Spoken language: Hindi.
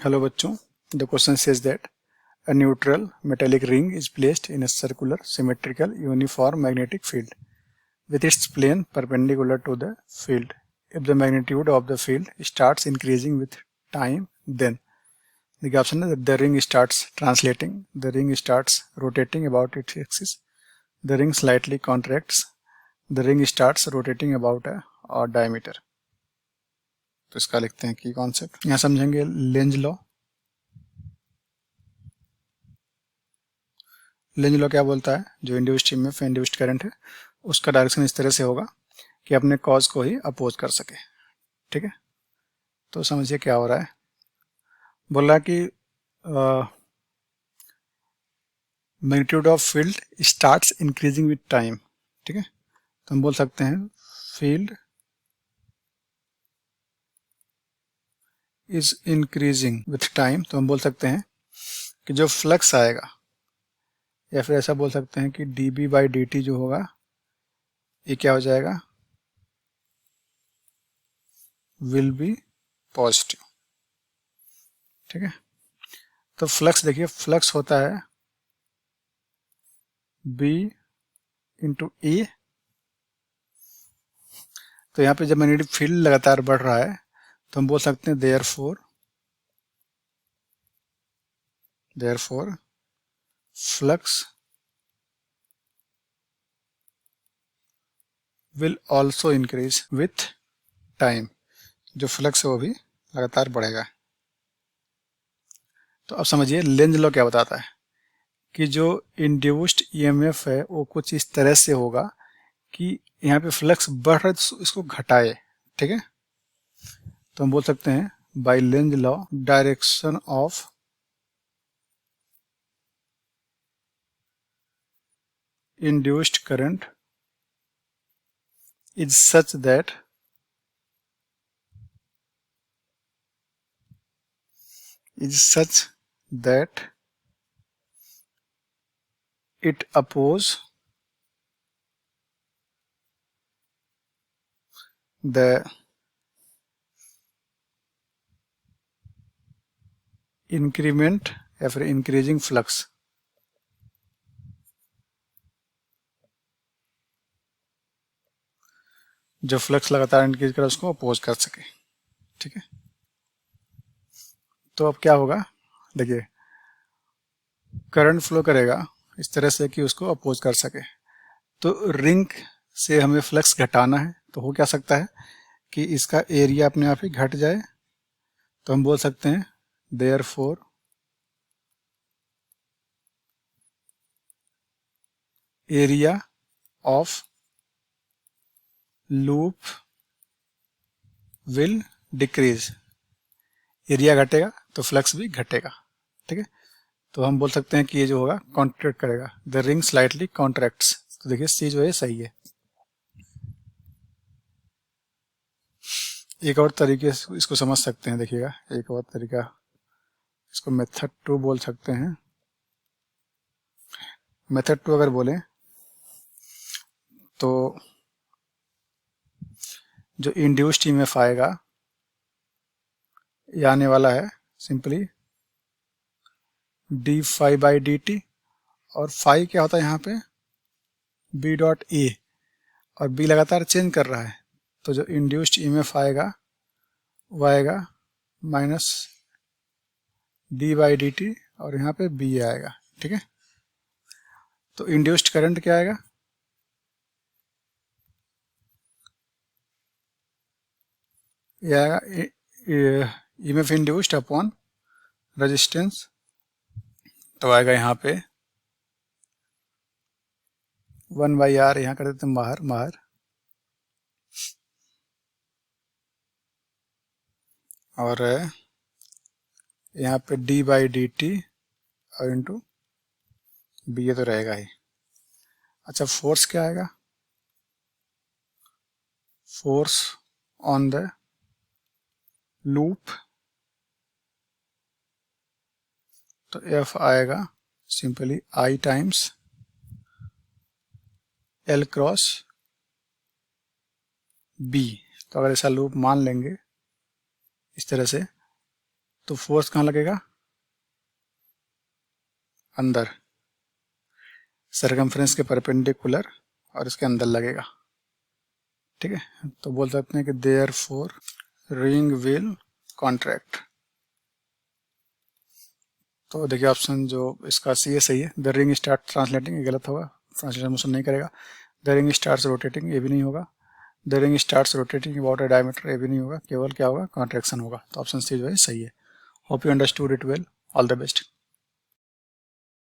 Hello बच्चों, the question says that a neutral metallic ring is placed in a circular symmetrical uniform magnetic field with its plane perpendicular to the field. If the magnitude of the field starts increasing with time, then the option is that the ring starts translating, the ring starts rotating about its axis, the ring slightly contracts, the ring starts rotating about a diameter. तो इसका लिखते हैं की कॉन्सेप्ट। यहाँ समझेंगे लेंज लॉ। लेंज लॉ क्या बोलता है, जो इंड्यूस्ड ईएमएफ इंड्यूस्ड करंट है उसका डायरेक्शन इस तरह से होगा कि अपने कॉज को ही अपोज कर सके। ठीक है, तो समझिए क्या हो रहा है। बोल रहा है कि magnitude of field starts increasing with time. ठीक है, तो हम बोल सकते हैं field is increasing with time. तो हम बोल सकते हैं कि जो फ्लक्स आएगा, या फिर ऐसा बोल सकते हैं कि dB बाई dt जो होगा ये क्या हो जाएगा, विल बी पॉजिटिव। ठीक है, तो फ्लक्स देखिए, फ्लक्स होता है B इंटू ए। तो यहाँ पे जब मैग्नेटिक फील्ड लगातार बढ़ रहा है तो हम बोल सकते हैं therefore flux will also increase with time. जो फ्लक्स है वो भी लगातार बढ़ेगा। तो अब समझिए लेंज लॉ क्या बताता है कि जो इंड्यूस्ड ईएमएफ है वो कुछ इस तरह से होगा कि यहाँ पे फ्लक्स बढ़ रहा है तो इसको घटाए। ठीक है, तो हम बोल सकते हैं by Lenz law direction of induced current is such that it oppose the increment या फिर increasing flux। जो फ्लक्स लगातार इंक्रीज करे उसको अपोज कर सके। ठीक है, तो अब क्या होगा, देखिए करंट फ्लो करेगा इस तरह से कि उसको अपोज कर सके। तो रिंग से हमें फ्लक्स घटाना है, तो हो क्या सकता है कि इसका एरिया अपने आप ही घट जाए। तो हम बोल सकते हैं therefore area of loop will decrease. Area घटेगा तो फ्लक्स भी घटेगा। ठीक है, तो हम बोल सकते हैं कि ये जो होगा कॉन्ट्रैक्ट करेगा, द रिंग स्लाइटली कॉन्ट्रैक्ट्स। तो देखिए सी जो है सही है। एक और तरीके से इसको समझ सकते हैं, देखिएगा एक और तरीका, इसको मेथड 2 बोल सकते हैं। मेथड 2 अगर बोलें तो जो इंड्यूस्ड ईएमएफ आएगा ये आने वाला है simply d phi by d t, और फाई क्या होता है यहाँ पे बी डॉट ए, और बी लगातार चेंज कर रहा है। तो जो इंड्यूस्ड ईएमएफ आएगा वो आएगा minus D by d t, और यहाँ पे बी आएगा। ठीक है, तो इंड्यूस्ड करंट क्या आएगा, ये आएगा ईएमएफ इंड्यूस्ड अपॉन रेजिस्टेंस। तो आएगा यहाँ पे 1/r, यहाँ कर देते हैं बाहर, और यहाँ पे डी बाई डी टी और इंटू बी, ये तो रहेगा ही। अच्छा, फोर्स क्या आएगा, फोर्स ऑन द लूप, तो एफ आएगा simply I times L cross B. तो अगर ऐसा लूप मान लेंगे इस तरह से, तो फोर्स कहाँ लगेगा? अंदर, सरकमफ्रेंस के परपेंडिकुलर और इसके अंदर लगेगा। ठीक है, तो बोल सकते हैं कि देयरफॉर रिंग विल कॉन्ट्रैक्ट। तो देखिए ऑप्शन जो इसका सी है सही है। द रिंग स्टार्ट ट्रांसलेटिंग, ये गलत होगा, ट्रांसलेशन मोशन नहीं करेगा। द रिंग स्टार्ट्स रोटेटिंग, ये भी नहीं होगा। The ring starts rotating about a diameter, ये भी नहीं होगा। केवल क्या होगा? कॉन्ट्रैक्शन होगा। तो ऑप्शन सी जो है सही है। Hope you understood it well. All the best.